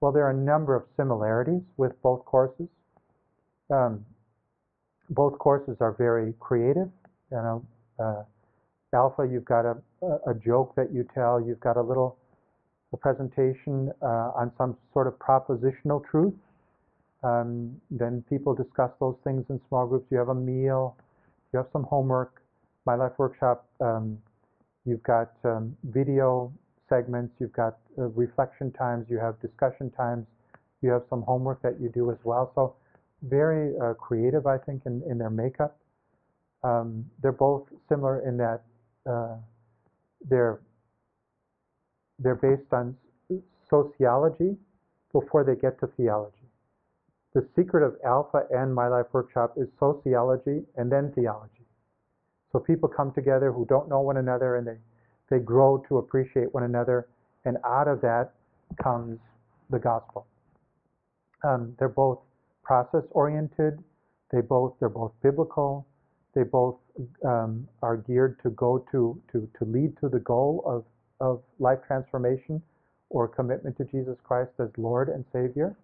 Well, there are a number of similarities with both courses. Um, both courses are very creative. Alpha, you've got a joke that you tell. You've got a presentation on some sort of propositional truth. Then people discuss those things in small groups. You have a meal. You have some homework. MyLife-Workshop, you've got video segments. You've got reflection times. You have discussion times. You have some homework that you do as well. So very creative, I think, in their makeup. They're both similar in that they're based on sociology before they get to theology. The secret of Alpha and MyLife-Workshop is sociology and then theology. So people come together who don't know one another, and they grow to appreciate one another, and out of that comes the gospel. They're both process-oriented. They're both biblical. They both are geared to go to lead to the goal of life transformation or commitment to Jesus Christ as Lord and Savior.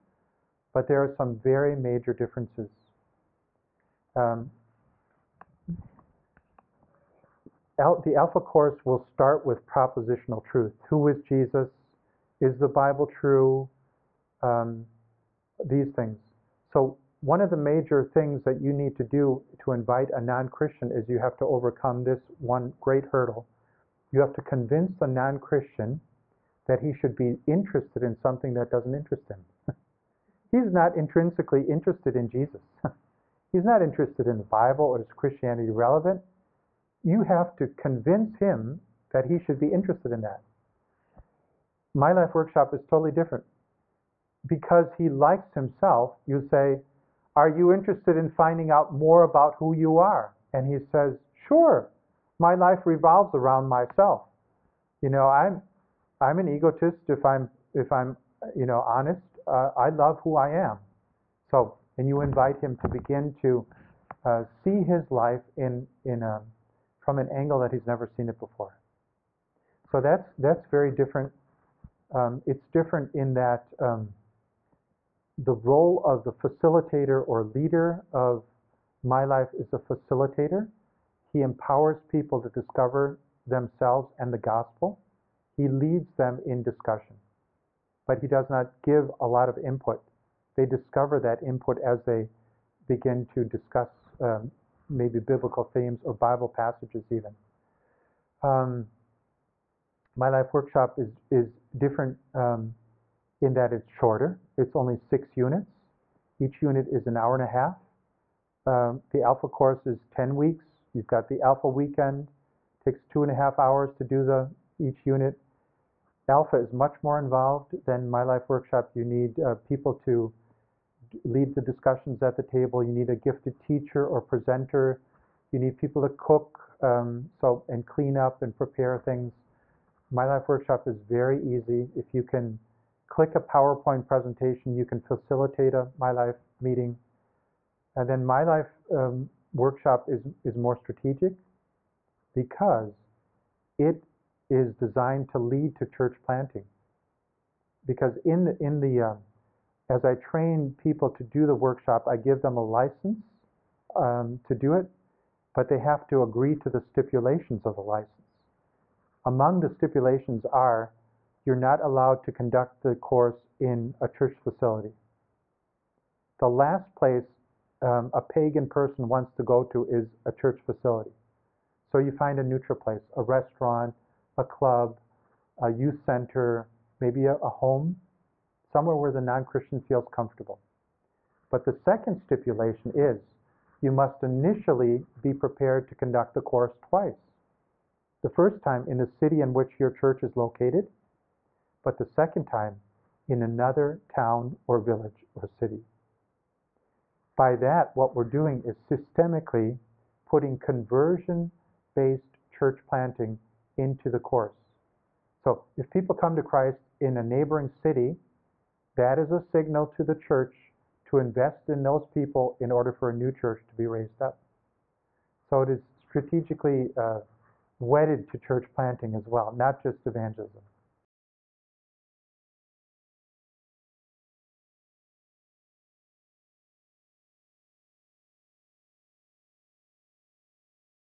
But there are some very major differences. The Alpha course will start with propositional truth. Who is Jesus? Is the Bible true? These things. So one of the major things that you need to do to invite a non-Christian is you have to overcome this one great hurdle. You have to convince the non-Christian that he should be interested in something that doesn't interest him. He's not intrinsically interested in Jesus. He's not interested in the Bible or is Christianity relevant. You have to convince him that he should be interested in that. MyLife-Workshop is totally different. Because he likes himself, you say, are you interested in finding out more about who you are? And he says, sure, my life revolves around myself. I'm an egotist if I'm honest. I love who I am. So, and you invite him to begin to see his life from an angle that he's never seen it before. So that's very different. It's different in that the role of the facilitator or leader of My Life is a facilitator. He empowers people to discover themselves and the gospel. He leads them in discussion, but he does not give a lot of input. They discover that input as they begin to discuss maybe biblical themes or Bible passages even. My Life-Workshop is different in that it's shorter. It's only 6 units. Each unit is an hour and a half. The Alpha course is 10 weeks. You've got the Alpha weekend. It takes 2.5 hours to do each unit. Alpha is much more involved than My Life-Workshop. You need people to lead the discussions at the table. You need a gifted teacher or presenter. You need people to cook and clean up and prepare things. My Life-Workshop is very easy. If you can click a PowerPoint presentation, you can facilitate a My Life meeting. And then My Life-Workshop is more strategic because it is designed to lead to church planting. Because as I train people to do the workshop, I give them a license to do it, but they have to agree to the stipulations of the license. Among the stipulations are, you're not allowed to conduct the course in a church facility. The last place a pagan person wants to go to is a church facility. So you find a neutral place, a restaurant, a club, a youth center, maybe a home, somewhere where the non-Christian feels comfortable. But the second stipulation is, you must initially be prepared to conduct the course twice. The first time in the city in which your church is located, but the second time in another town or village or city. By that, what we're doing is systemically putting conversion-based church planting into the course. So if people come to Christ in a neighboring city, that is a signal to the church to invest in those people in order for a new church to be raised up. So it is strategically wedded to church planting as well, not just evangelism.